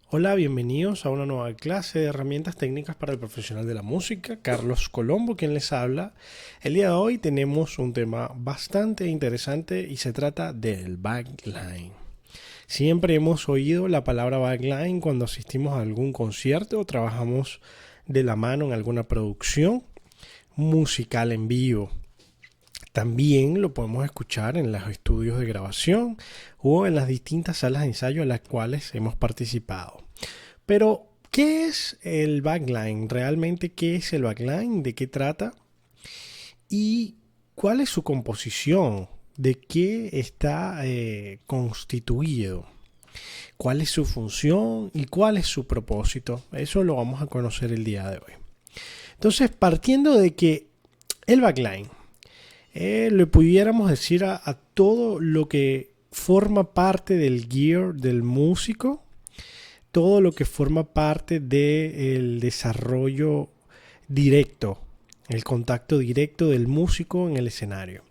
Hola, bienvenidos a una nueva clase de herramientas técnicas para el profesional de la música. Carlos Colombo, quien les habla. El día de hoy tenemos un tema bastante interesante y se trata del backline. Siempre hemos oído la palabra backline cuando asistimos a algún concierto o trabajamos de la mano en alguna producción musical en vivo. También lo podemos escuchar en los estudios de grabación o en las distintas salas de ensayo en las cuales hemos participado. Pero, ¿qué es el backline? ¿Realmente qué es el backline? ¿De qué trata? ¿Y cuál es su composición? ¿De qué está constituido? ¿Cuál es su función y cuál es su propósito? Eso lo vamos a conocer el día de hoy. Entonces, partiendo de que el backline le pudiéramos decir a todo lo que forma parte del gear del músico, todo lo que forma parte del desarrollo directo, el contacto directo del músico en el escenario.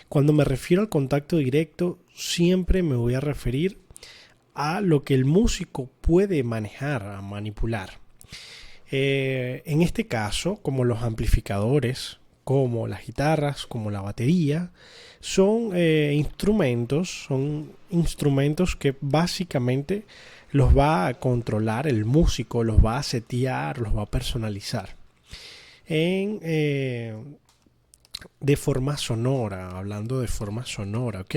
Cuando me refiero al contacto directo, siempre me voy a referir a lo que el músico puede manejar, a manipular. En este caso, como los amplificadores, como las guitarras, como la batería, son instrumentos que básicamente los va a controlar el músico, los va a setear, los va a personalizar de forma sonora, hablando de forma sonora, ¿ok?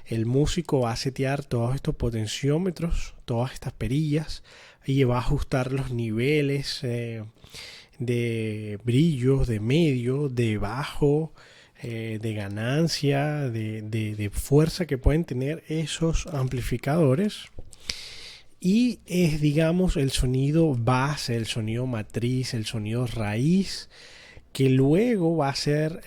El músico va a setear todos estos potenciómetros, todas estas perillas y va a ajustar los niveles de brillos, de medio, de bajo, de ganancia, de fuerza que pueden tener esos amplificadores. Y es, digamos, el sonido base, el sonido matriz, el sonido raíz, que luego va a ser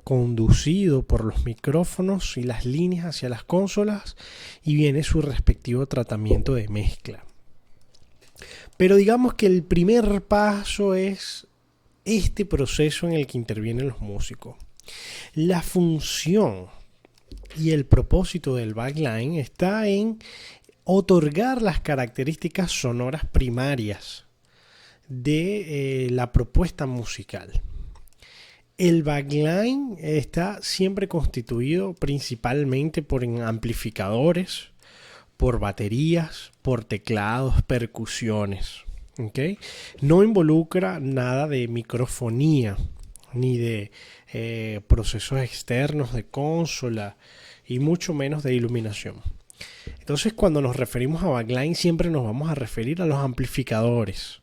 conducido por los micrófonos y las líneas hacia las consolas y viene su respectivo tratamiento de mezcla. Pero digamos que el primer paso es este proceso en el que intervienen los músicos. La función y el propósito del backline está en otorgar las características sonoras primarias de la propuesta musical. El backline está siempre constituido principalmente por amplificadores, por baterías, por teclados, percusiones. ¿Okay? No involucra nada de microfonía ni de procesos externos de consola y mucho menos de iluminación. Entonces, cuando nos referimos a backline siempre nos vamos a referir a los amplificadores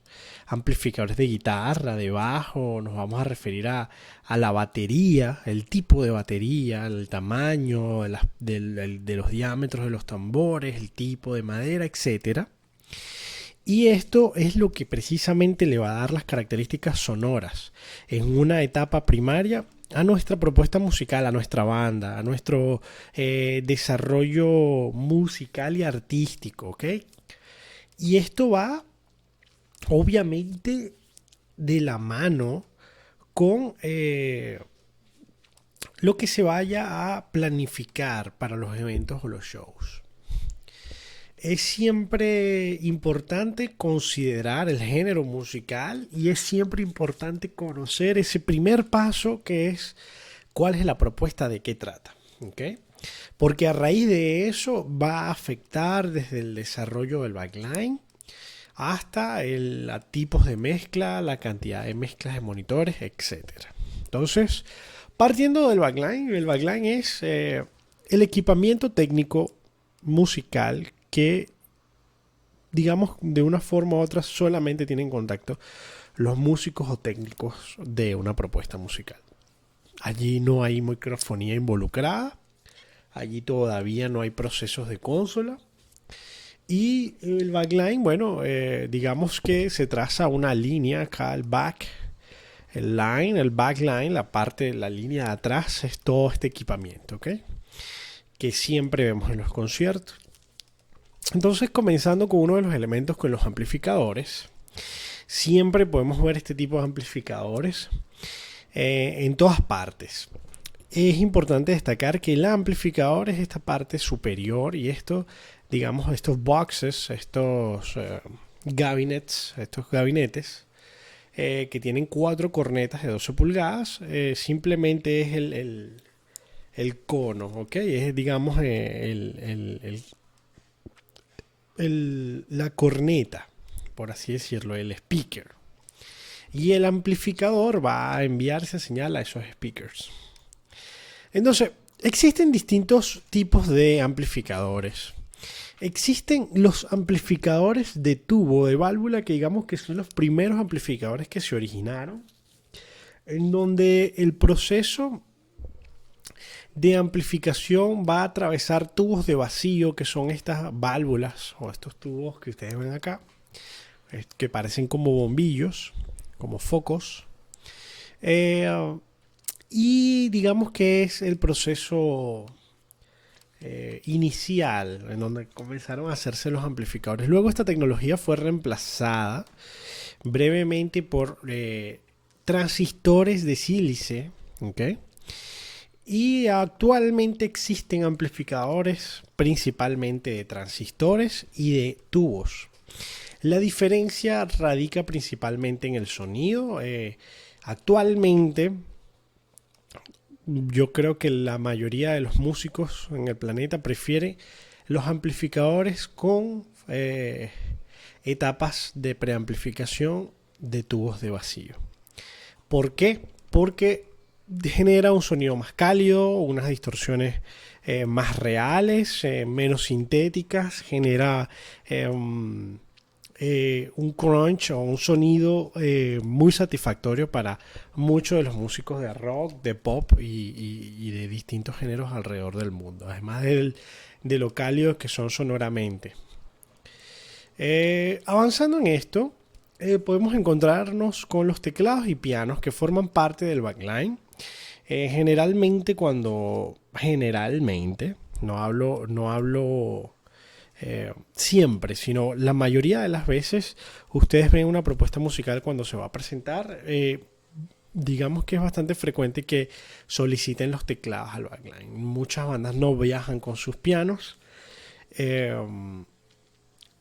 de guitarra, de bajo, nos vamos a referir a la batería, el tipo de batería, el tamaño de los diámetros de los tambores, el tipo de madera, etc. Y esto es lo que precisamente le va a dar las características sonoras en una etapa primaria a nuestra propuesta musical, a nuestra banda, a nuestro desarrollo musical y artístico, ¿ok? Y esto va obviamente de la mano con lo que se vaya a planificar para los eventos o los shows. Es siempre importante considerar el género musical y es siempre importante conocer ese primer paso que es cuál es la propuesta, de qué trata, ¿okay? Porque a raíz de eso va a afectar desde el desarrollo del backline hasta tipos de mezcla, la cantidad de mezclas de monitores, etc. Entonces, partiendo del backline, el backline es el equipamiento técnico musical que, digamos, de una forma u otra solamente tienen contacto los músicos o técnicos de una propuesta musical. Allí no hay microfonía involucrada, allí todavía no hay procesos de consola. Y el backline, bueno, digamos que se traza una línea acá, el backline, la línea de atrás es todo este equipamiento, ¿ok? Que siempre vemos en los conciertos. Entonces, comenzando con uno de los elementos, con los amplificadores, siempre podemos ver este tipo de amplificadores en todas partes. Es importante destacar que el amplificador es esta parte superior y esto digamos, estos boxes, estos gabinetes que tienen 4 cornetas de 12 pulgadas, simplemente es el cono, ¿ok? Es, digamos, la corneta, por así decirlo, el speaker. Y el amplificador va a enviar esa señal a esos speakers. Entonces, existen distintos tipos de amplificadores. Existen los amplificadores de tubo de válvula, que digamos que son los primeros amplificadores que se originaron, en donde el proceso de amplificación va a atravesar tubos de vacío, que son estas válvulas o estos tubos que ustedes ven acá, que parecen como bombillos, como focos. Y digamos que es el proceso inicial en donde comenzaron a hacerse los amplificadores. Luego esta tecnología fue reemplazada brevemente por transistores de sílice, ¿okay? Y actualmente existen amplificadores principalmente de transistores y de tubos. La diferencia radica principalmente en el sonido. Actualmente yo creo que la mayoría de los músicos en el planeta prefiere los amplificadores con etapas de preamplificación de tubos de vacío. ¿Por qué? Porque genera un sonido más cálido, unas distorsiones más reales, menos sintéticas, genera un crunch o un sonido muy satisfactorio para muchos de los músicos de rock, de pop y de distintos géneros alrededor del mundo, además de lo cálidos que son sonoramente. Avanzando en esto, podemos encontrarnos con los teclados y pianos que forman parte del backline. Generalmente, no hablo siempre, sino la mayoría de las veces ustedes ven una propuesta musical cuando se va a presentar, digamos que es bastante frecuente que soliciten los teclados al backline. Muchas bandas no viajan con sus pianos.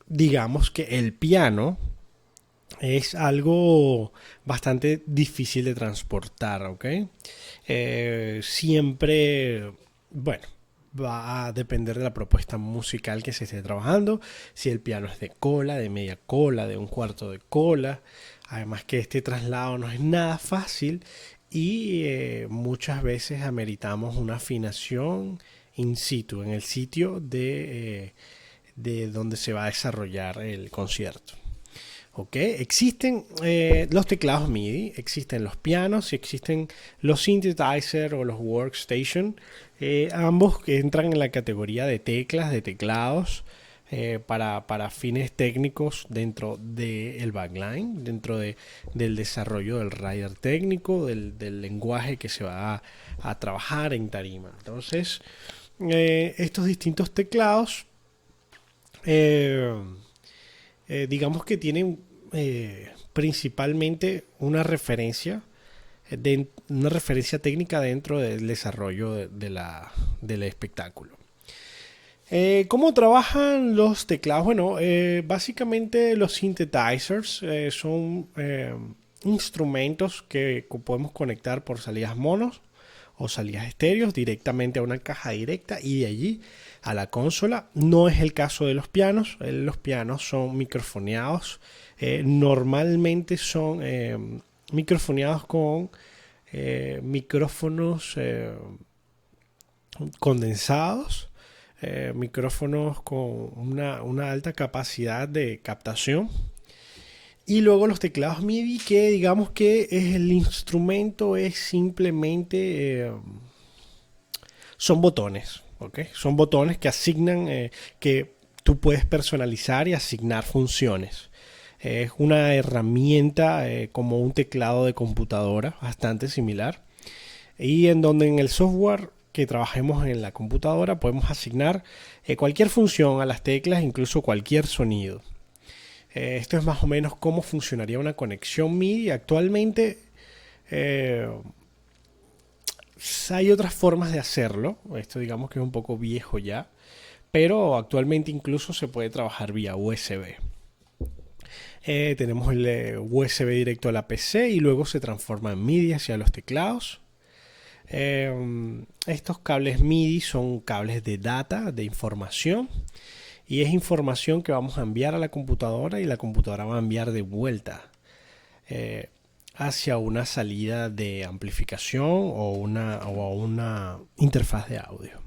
Digamos que el piano es algo bastante difícil de transportar, ¿ok? Siempre, bueno, va a depender de la propuesta musical que se esté trabajando, si el piano es de cola, de media cola, de un cuarto de cola. Además que este traslado no es nada fácil y muchas veces ameritamos una afinación in situ, en el sitio de donde se va a desarrollar el concierto. Okay. Existen los teclados MIDI, existen los pianos y existen los synthesizers o los workstation. Ambos que entran en la categoría de teclas, de teclados, para fines técnicos dentro del backline, dentro del desarrollo del rider técnico, del lenguaje que se va a trabajar en tarima. Entonces, estos distintos teclados digamos que tienen principalmente una referencia técnica dentro del desarrollo del espectáculo. ¿Cómo trabajan los teclados? Bueno, básicamente los synthesizers son instrumentos que podemos conectar por salidas monos o salidas estéreos directamente a una caja directa y de allí a la consola. No es el caso de los pianos. Los pianos son microfoneados. Normalmente son microfoneados con micrófonos condensados, micrófonos con una alta capacidad de captación. Y luego los teclados MIDI, que digamos que el instrumento es simplemente son botones, ¿okay? Son botones que asignan, que tú puedes personalizar y asignar funciones. Es una herramienta como un teclado de computadora bastante similar, y en donde en el software que trabajemos en la computadora podemos asignar cualquier función a las teclas, incluso cualquier sonido. Esto es más o menos cómo funcionaría una conexión MIDI. Actualmente hay otras formas de hacerlo. Esto digamos que es un poco viejo ya, pero actualmente incluso se puede trabajar vía USB. Tenemos el USB directo a la PC y luego se transforma en MIDI hacia los teclados. Estos cables MIDI son cables de data, de información, y es información que vamos a enviar a la computadora y la computadora va a enviar de vuelta hacia una salida de amplificación o una interfaz de audio.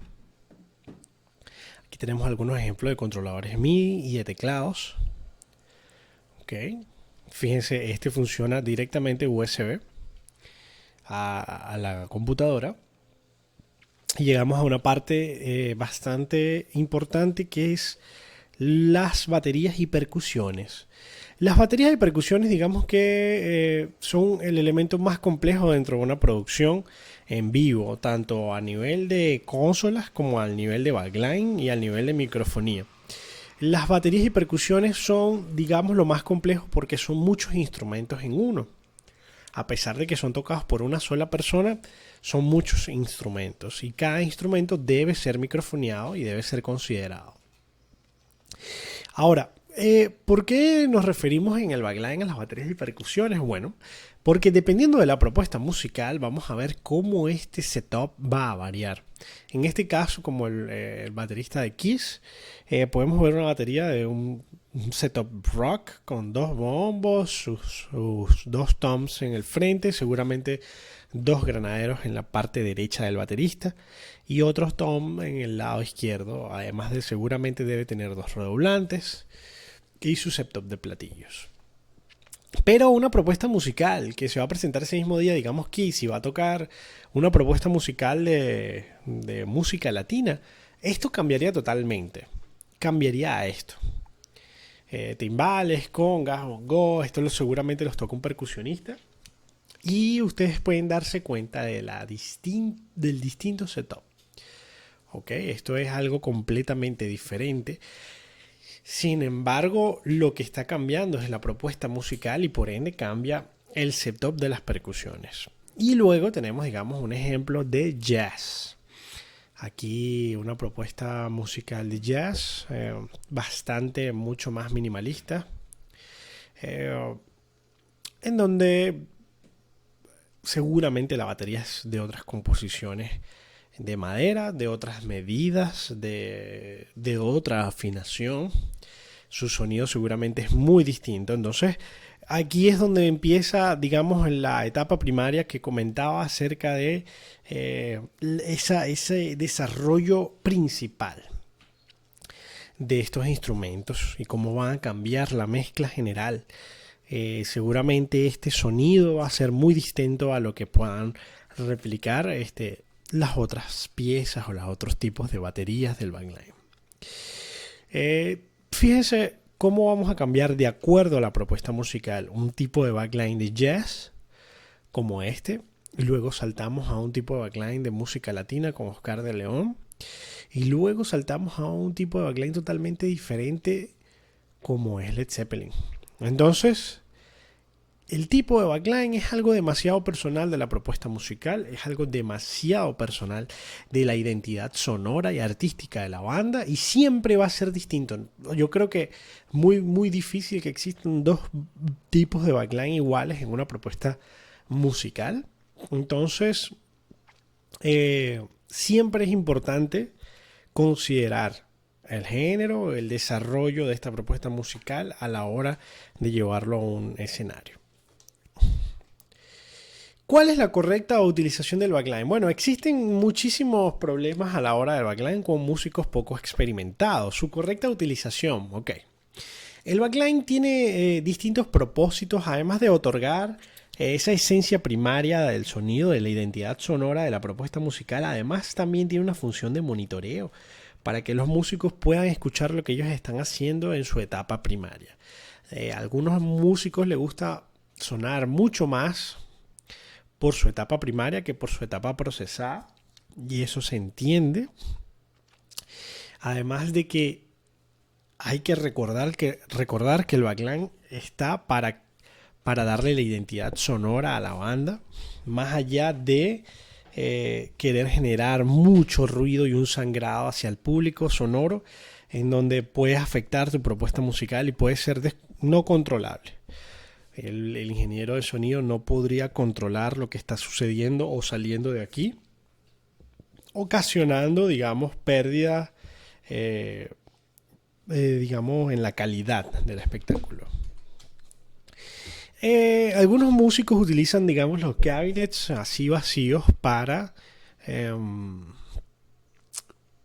Aquí tenemos algunos ejemplos de controladores MIDI y de teclados. Okay. Fíjense, este funciona directamente USB a la computadora. Y llegamos a una parte bastante importante, que es las baterías y percusiones. Las baterías y percusiones, digamos que son el elemento más complejo dentro de una producción en vivo, tanto a nivel de consolas como al nivel de backline y al nivel de microfonía. Las baterías y percusiones son, digamos, lo más complejo porque son muchos instrumentos en uno. A pesar de que son tocados por una sola persona, son muchos instrumentos y cada instrumento debe ser microfoneado y debe ser considerado. Ahora, ¿por qué nos referimos en el backline a las baterías y percusiones? Bueno, porque dependiendo de la propuesta musical vamos a ver cómo este setup va a variar. En este caso, como el baterista de Kiss, podemos ver una batería de un setup rock con dos bombos, sus dos toms en el frente, seguramente dos granaderos en la parte derecha del baterista y otros tom en el lado izquierdo, además de seguramente debe tener dos redoblantes y su setup de platillos. Pero una propuesta musical que se va a presentar ese mismo día, digamos que si va a tocar una propuesta musical de música latina, esto cambiaría totalmente. Cambiaría a esto. Timbales, congas, bongos, esto seguramente los toca un percusionista. Y ustedes pueden darse cuenta de del distinto setup. Okay, esto es algo completamente diferente. Sin embargo, lo que está cambiando es la propuesta musical y por ende cambia el setup de las percusiones. Y luego tenemos, digamos, un ejemplo de jazz. Aquí una propuesta musical de jazz mucho más minimalista, en donde seguramente la batería es de otras composiciones de madera, de otras medidas, de otra afinación. Su sonido seguramente es muy distinto. Entonces, aquí es donde empieza, digamos, en la etapa primaria que comentaba acerca de ese desarrollo principal de estos instrumentos y cómo van a cambiar la mezcla general. Seguramente este sonido va a ser muy distinto a lo que puedan replicar las otras piezas o los otros tipos de baterías del backline. Fíjense cómo vamos a cambiar de acuerdo a la propuesta musical un tipo de backline de jazz como este, y luego saltamos a un tipo de backline de música latina como Oscar de León, y luego saltamos a un tipo de backline totalmente diferente como es Led Zeppelin. Entonces, el tipo de backline es algo demasiado personal de la propuesta musical, es algo demasiado personal de la identidad sonora y artística de la banda y siempre va a ser distinto. Yo creo que muy, muy difícil que existan dos tipos de backline iguales en una propuesta musical. Entonces, siempre es importante considerar el género, el desarrollo de esta propuesta musical a la hora de llevarlo a un escenario. ¿Cuál es la correcta utilización del backline? Bueno, existen muchísimos problemas a la hora del backline con músicos poco experimentados. Su correcta utilización, ok. El backline tiene distintos propósitos, además de otorgar esa esencia primaria del sonido, de la identidad sonora de la propuesta musical. Además, también tiene una función de monitoreo para que los músicos puedan escuchar lo que ellos están haciendo en su etapa primaria. A algunos músicos les gusta sonar mucho más por su etapa primaria que por su etapa procesada, y eso se entiende. Además de que hay que recordar que el backline está para darle la identidad sonora a la banda, más allá de querer generar mucho ruido y un sangrado hacia el público sonoro, en donde puedes afectar tu propuesta musical y puede ser no controlable. El ingeniero de sonido no podría controlar lo que está sucediendo o saliendo de aquí, ocasionando, digamos, pérdidas, digamos, en la calidad del espectáculo. Algunos músicos utilizan, digamos, los cabinets así vacíos para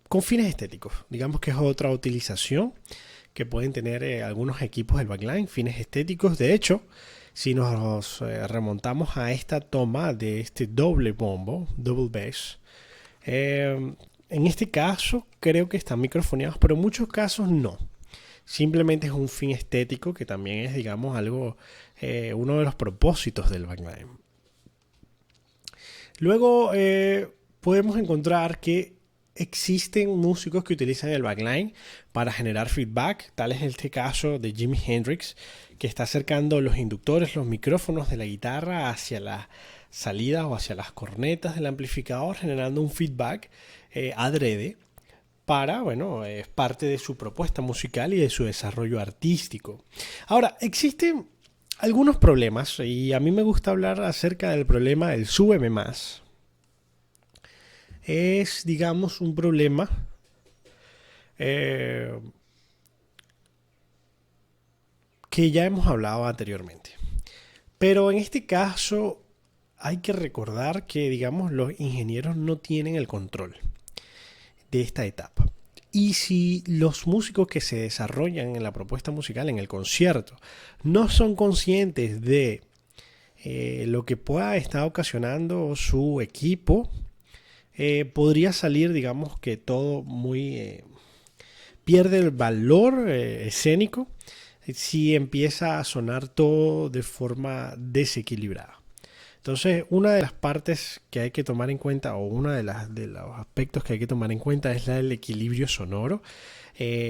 con fines estéticos. Digamos que es otra utilización que pueden tener algunos equipos del backline, fines estéticos. De hecho, si nos remontamos a esta toma de este doble bombo, double bass, en este caso creo que están microfoneados, pero en muchos casos no. Simplemente es un fin estético que también es, digamos, algo, uno de los propósitos del backline. Luego podemos encontrar que existen músicos que utilizan el backline para generar feedback. Tal es este caso de Jimi Hendrix, que está acercando los inductores, los micrófonos de la guitarra hacia la salida o hacia las cornetas del amplificador, generando un feedback adrede para, bueno, es parte de su propuesta musical y de su desarrollo artístico. Ahora, existen algunos problemas y a mí me gusta hablar acerca del problema del súbeme más. Es, digamos, un problema que ya hemos hablado anteriormente. Pero en este caso hay que recordar que, digamos, los ingenieros no tienen el control de esta etapa. Y si los músicos que se desarrollan en la propuesta musical, en el concierto, no son conscientes de lo que pueda estar ocasionando su equipo, podría salir, digamos, que todo muy pierde el valor escénico si empieza a sonar todo de forma desequilibrada. Entonces, una de las partes que hay que tomar en cuenta, o uno de los aspectos que hay que tomar en cuenta, es el equilibrio sonoro.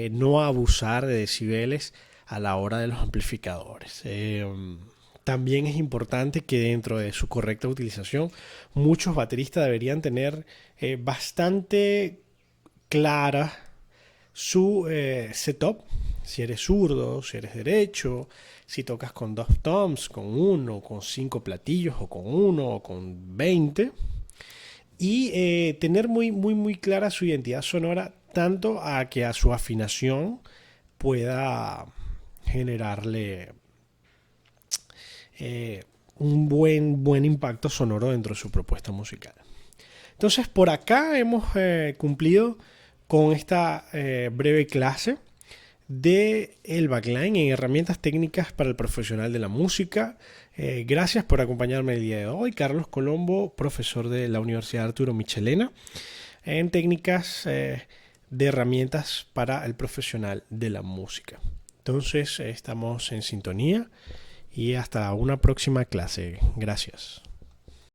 No abusar de decibeles a la hora de los amplificadores. También es importante que dentro de su correcta utilización, muchos bateristas deberían tener bastante clara su setup. Si eres zurdo, si eres derecho, si tocas con 2 toms, con 1, con 5 platillos, o con 1, o con 20. Y tener muy clara su identidad sonora, tanto a que a su afinación pueda generarle un buen impacto sonoro dentro de su propuesta musical. Entonces, por acá hemos cumplido con esta breve clase de el backline en herramientas técnicas para el profesional de la música. Gracias por acompañarme el día de hoy. Carlos Colombo, profesor de la Universidad Arturo Michelena, en técnicas de herramientas para el profesional de la música. Entonces, estamos en sintonía y hasta una próxima clase. Gracias.